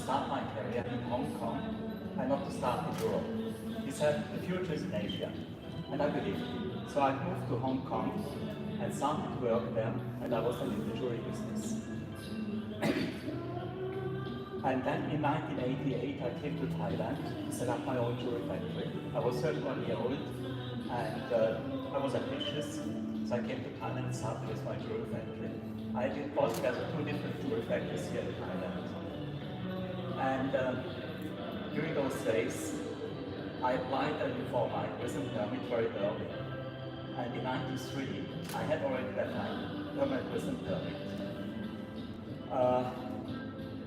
start my career in Hong Kong and not to start in Europe. He said, the future is in Asia, and I believed him. So I moved to Hong Kong and started to work there, and I was then in the jewelry business. And then in 1988, I came to Thailand to set up my own jewelry factory. I was 31 years old, and I was ambitious, so I came to Thailand and started with my jewelry factory. I did altogether 2 different jewelry factories here in Thailand. And during those days, I applied for my prison permit very early. And in 93, I had already that time permanent prison permit.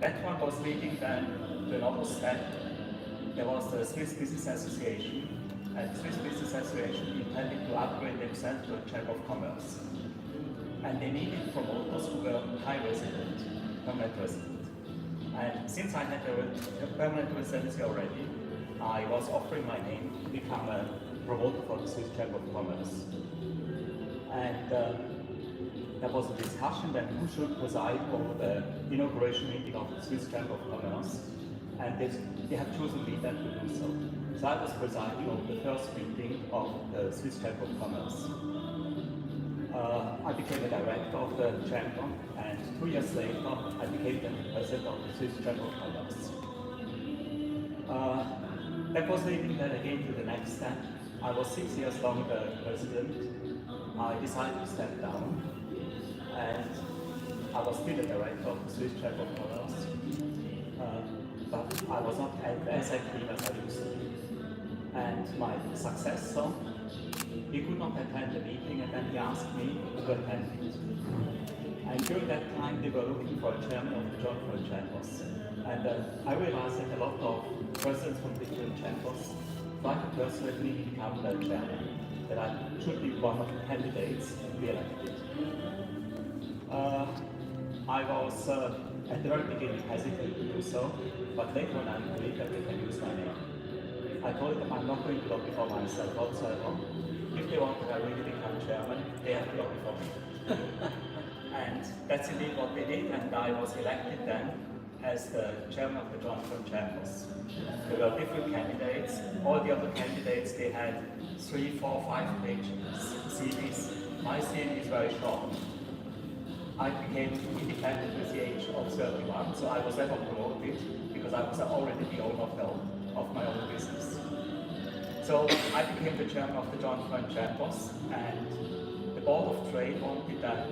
That one was leading then to another step. There was the Swiss Business Association, and the Swiss Business Association intended to upgrade themselves to a Chamber of Commerce. And they needed promoters who were Thai resident, permanent resident. And since I had a permanent residency already, I was offering my name to become a promoter for the Swiss Chamber of Commerce. And there was a discussion then who should preside over the inauguration meeting of the Swiss Chamber of Commerce, and they have chosen me then to do so. So I was presiding over the first meeting of the Swiss Chamber of Commerce. I became a director of the chamber, and 2 years later I became the president of the Swiss Chamber of Commerce. That was leading then again to the next step. I was 6 years long the president. I decided to step down, and I was still a director of the Swiss Chamber of Commerce, but I was not as active as I used to be. And my successor, he could not attend the meeting, and then he asked me to attend it. And during that time, they were looking for a chairman of the Joint Foreign Chambers. And I realized that a lot of presidents from different chambers tried to persuade me to become the chairman, that I should be one of the candidates to be elected. I was at the very beginning hesitant to do so, but later on I agreed that they can use my name. I told them I'm not going to lobby for myself whatsoever. If they want that I really become chairman, they have to lobby for me. And that's indeed what they did, and I was elected then as the chairman of the Joint Foreign Chambers. There were different candidates. All the other candidates, they had 3, 4, 5 page CVs. My CV is very short. I became independent with the age of 31, so I was never promoted because I was already the owner of my own business. So I became the chairman of the Joint Foreign Chambers, and the Board of Trade wanted that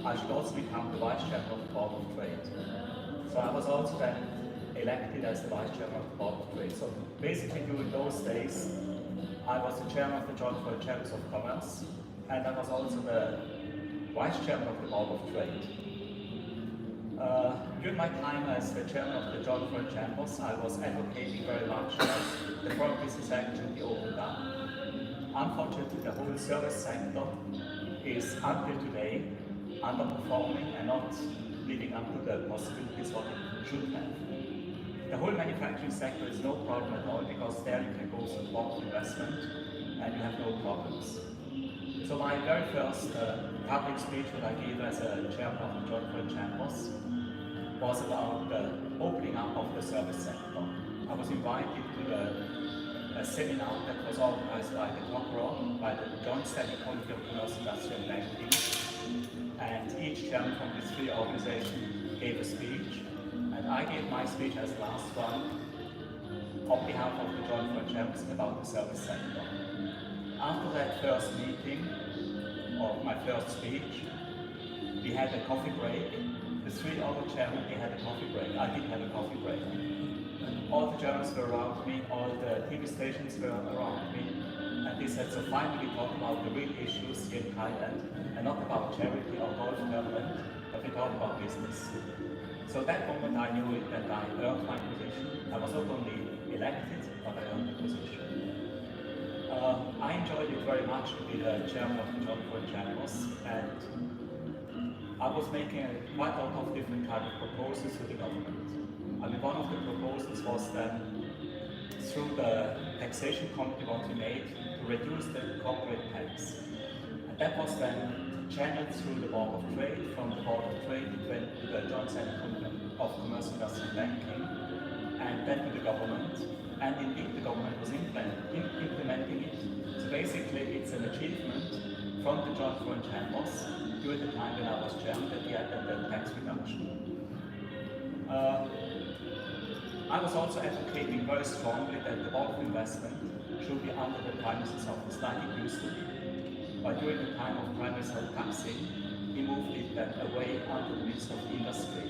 I should also become the vice chairman of the Board of Trade. So I was also then elected as the vice chairman of the Board of Trade. So basically during those days, I was the chairman of the Joint Foreign Chambers of Commerce, and I was also the vice chairman of the Board of Trade. During my time as the chairman of the Joint Foreign Chambers, I was advocating very much that the Foreign Business Act should be opened up. Unfortunately, the whole service sector is until today underperforming and not living up to the possibilities what it should have. The whole manufacturing sector is no problem at all because there you can go support investment and you have no problems. So my very first public speech that I gave as a chairman of the Joint Foreign Chambers was about the opening up of the service sector. I was invited to a seminar that was organized by the COCRO, by the Joint Standing Committee of Commerce, Industry and Banking, and each chairman from these 3 organizations gave a speech, and I gave my speech as the last one on behalf of the Joint Foreign Chambers about the service sector. After that first meeting, or my first speech, we had a coffee break. The 3 other chairmen, they had a coffee break. I didn't have a coffee break. All the journalists were around me, all the TV stations were around me, and they said, so finally we talk about the real issues here in Thailand, and not about charity or golf tournament, but we talk about business. So that moment I knew it, that I earned my position. I was not only elected, but I earned the position. I enjoyed it very much to be the chairman of the Joint Foreign Chambers, and I was making quite a lot of different kind of proposals to the government. I mean, one of the proposals was that through the taxation committee what we made to reduce the corporate tax. And that was then channeled through the Board of Trade. From the Board of Trade it went to the Joint Standing Committee of Commerce, Industry and Banking. and then to the government, and indeed the government was implementing it. So basically it's an achievement from the Joint Foreign Chambers during the time when I was chairman that we had the tax reduction. I was also advocating very strongly that the Board of Investment should be under the Prime Minister's office like it used to be. But during the time of Prime Minister Thaksin, he moved it away under the Minister of Industry.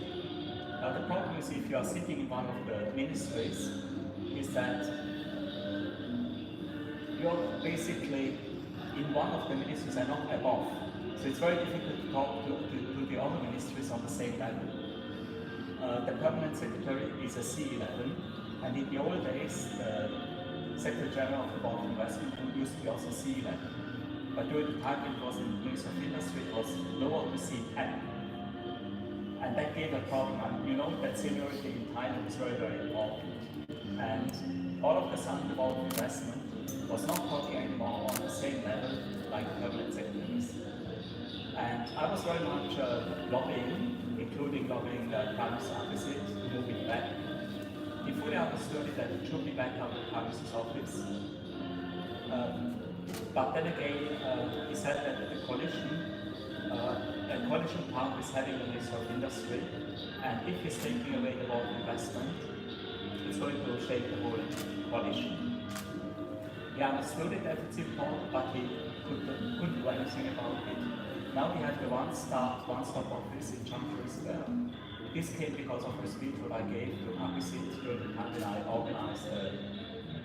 Now the problem is if you are sitting in one of the ministries, is that you're basically in one of the ministries and not above. So it's very difficult to talk to the other ministries on the same level. The permanent secretary is a C11, and in the old days, the Secretary General of the Board of Investment used to be also C11. But during the time it was in the Ministry of Industry, it was lower to C10. And that gave a problem. And you know that seniority in Thailand is very, very important. And all of a sudden, the Board of Investment was not talking anymore on the same level like permanent secretaries. And I was very much lobbying, including lobbying Prime Minister opposite to move it back. He fully understood it that it should be back under the Prime Minister's office. But then again, he said that the coalition party is having the Minister of Industry, and if he's taking away the Board of Investment, it's going to shake the whole coalition. He understood it that it's important, but he couldn't do anything about it. Now we have the one-stop office in Chancery Square. This came because of the speech that I gave to Apisit during the time when I organized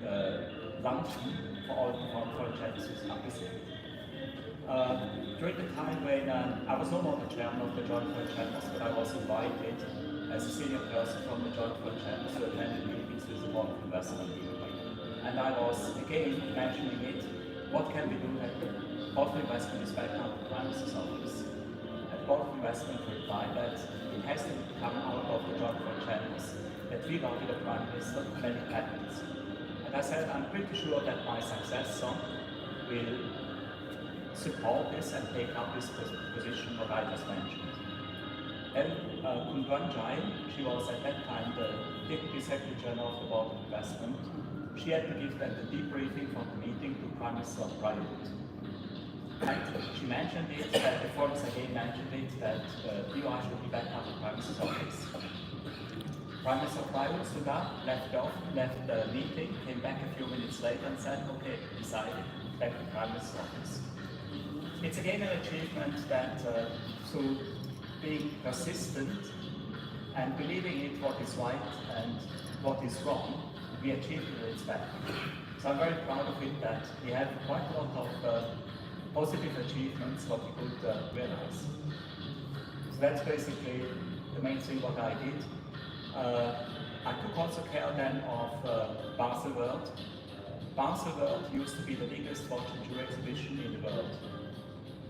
the luncheon for all the foreign chambers with Apisit. During the time when I was no longer chairman of the Joint Foreign Chambers, but I was invited as a senior person from the Joint Foreign Chambers to attend the meetings with the Board of Investment. And I was again mentioning it, what can we do that the Board of Investment is back under the Prime Minister's office? And the Board of Investment replied that it has to come out of the Joint Foreign Chambers, that we lobby the Prime Minister when it happens. And I said, I'm pretty sure that my successor will support this and take up this position that I just mentioned. Then Kun Ranjai, she was at that time the Deputy Secretary General of the Board of Investment. She had to give them the debriefing from the meeting to Prime Minister private. And she mentioned it, that the forums again mentioned it, that DOI should be back up in Prime Minister's office. Prime Minister private stood up, left the meeting, came back a few minutes later and said, okay, decided, back to Prime Minister's office. It's again an achievement that through being persistent and believing in what is right and what is wrong, we achieved its back. So I'm very proud of it that we have quite a lot of positive achievements what we could realize. So that's basically the main thing what I did. I took also care then of Basel World. Basel World used to be the biggest watch and jewelry exhibition in the world.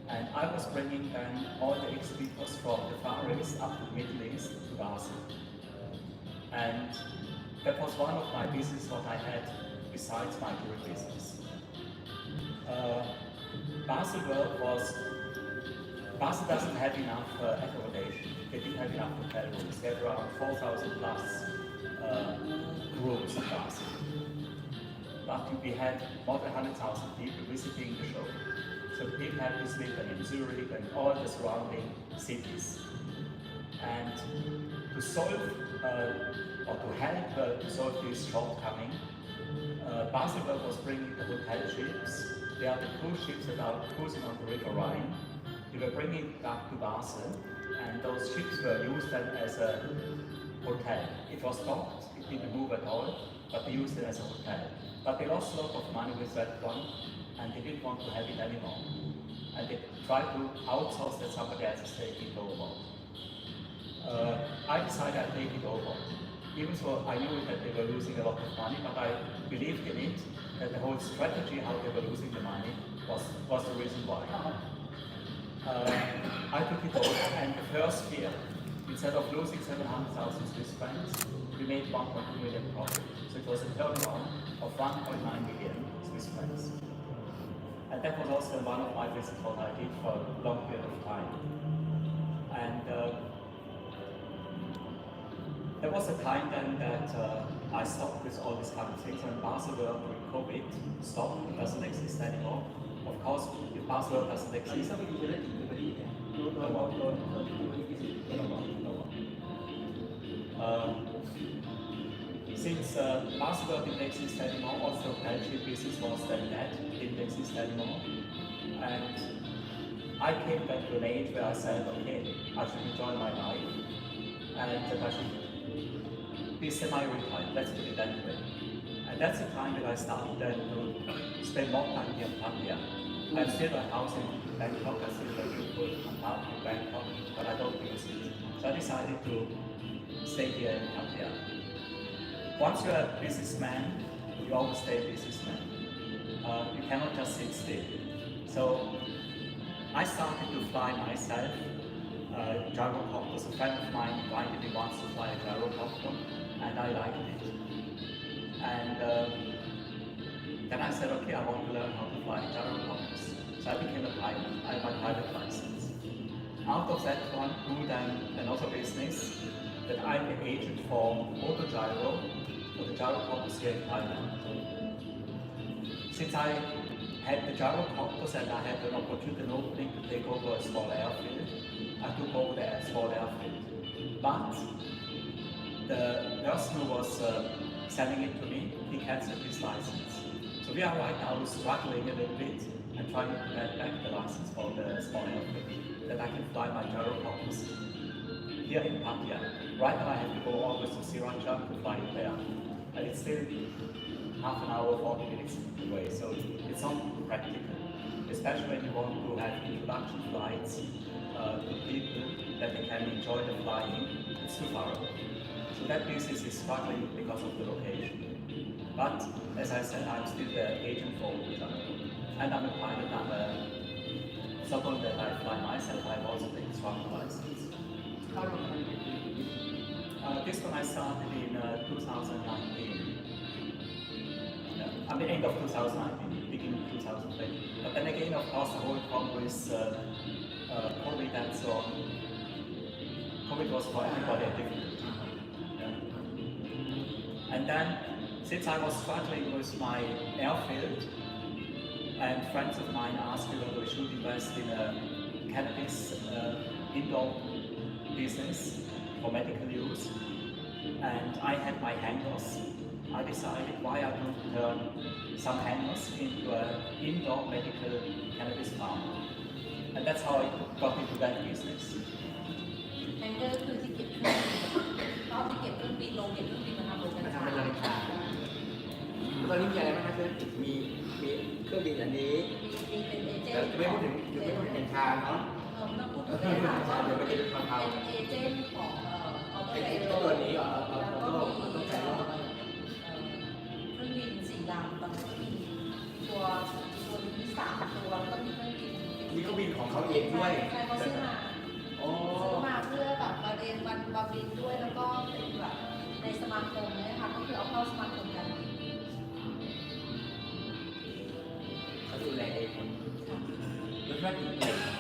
And I was bringing then all the exhibitors from the Far East up to the Middle East to Basel. And that was one of my business what I had besides my jewelry business. Basel doesn't have enough accommodation. They didn't have enough hotel rooms. They had around 4,000 plus rooms in Basel. But we had more than 100,000 people visiting the show. So people had to sleep in Zurich and all the surrounding cities. And to solve or to help to solve this shortcoming, Basel was bringing the hotel ships. They are the cruise ships that are cruising on the River Rhine. They were bringing it up to Basel, and those ships were used then as a hotel. It was docked, it didn't move at all, but they used it as a hotel. But they lost a lot of money with that one, and they didn't want to have it anymore. And they tried to outsource that somebody else is taking it over. I decided I'd take it over. Even though I knew that they were losing a lot of money, but I believed in it, that the whole strategy, how they were losing the money, was the reason why. I took it over, and the first year, instead of losing 700,000 Swiss francs, we made 1.2 million profit. So it was a turnaround of 1.9 million Swiss francs. And that was also one of my business what I did for a long period of time. And there was a time then that I stopped with all these kind of things. When Barcelona with COVID stopped, it doesn't exist anymore. Of course, if Barcelona doesn't exist, since Barcelona didn't exist anymore, also Belgian business was then dead, didn't exist anymore. And I came back to an age where I said, okay, I should enjoy my life and that I should be semi-retired, let's put it that way. And that's the time that I started then to spend more time here in Pattaya. I still have a house in Bangkok, I still have a beautiful apartment in Bangkok, but I don't use it. So I decided to stay here in Pattaya. Once you're a businessman, you always stay a businessman. You cannot just sit still. So I started to fly myself, gyrocopters. A friend of mine invited me once to fly a gyrocopter, and I liked it. And then I said, okay, I want to learn how to fly gyrocopters. So I became a pilot. I have my pilot license. Out of that one grew then another business that I'm an agent for autogyro, for the gyrocopters here in Thailand. Since I had the gyrocopters and I had an opportunity, an opening to take over a small airfield, I took over the small airfield. But the person who was selling it to me, he cancelled his license. So we are right now struggling a little bit and trying to get back the license for the small airfield, that I can fly my gyrocopters here in Pattaya. Right now I have to go always to Sriracha to fly it there. And it's still half an hour, 40 minutes away, so it's not practical. Especially when you want to have introduction flights to people that they can enjoy the flying, it's too far away. So that business is struggling because of the location. But as I said, I'm still the agent for autogyro. And I'm a pilot, I'm someone that I fly myself, I have also the instructor license. How long have you been doing this? This one I started in 2019. I mean, end of 2019, beginning of 2020. But then again, of course, the whole problem with COVID and so on. COVID was for everybody a difficult time. Yeah. And then, since I was struggling with my airfield, and friends of mine asked me whether we should invest in a cannabis indoor business for medical use, and I had my hangars. I decided why I don't turn some hangars into an indoor medical cannabis farm. And that's how I got into that business. แฮงเกอร์คือที่เก็บเครื่องบินรอบที่เก็บเครื่องบินลงเก็บเครื่องบินมาทำบนชั้น มา สา ทำ ม เป็นนาฬิกาตอนนี้มีอะไรบ้างครับเครื่องบินมีเครื่องบินอันนี้ มีเป็นเอเจ แต่ นต์ ไม่พูดถึงกัญชาเนาะ ไม่ต้องพูดถึงเลยค่ะ เดี๋ยวไปดูความ เป็นเอเจนต์ของออโต้ ไอ้ ไดโร ตัวนี้เหรอ แล้วก็ ต้องใช้ว่า เครื่องบินสี่ลำตอนนี้มีตัวนี้3 ตัวแล้วก็มีเครื่องบิน มีเครื่องบินของเขาเองด้วย ใช่เขาซื้อมา โอ้ ซื้อมาเพื่อแบบมาเรียนวันบำบินด้วยแล้วก็เป็นแบบในสมาคมเนี่ยค่ะก็คือเอาเข้าสมาคมกัน เขาดูแลเองรถแม่อีก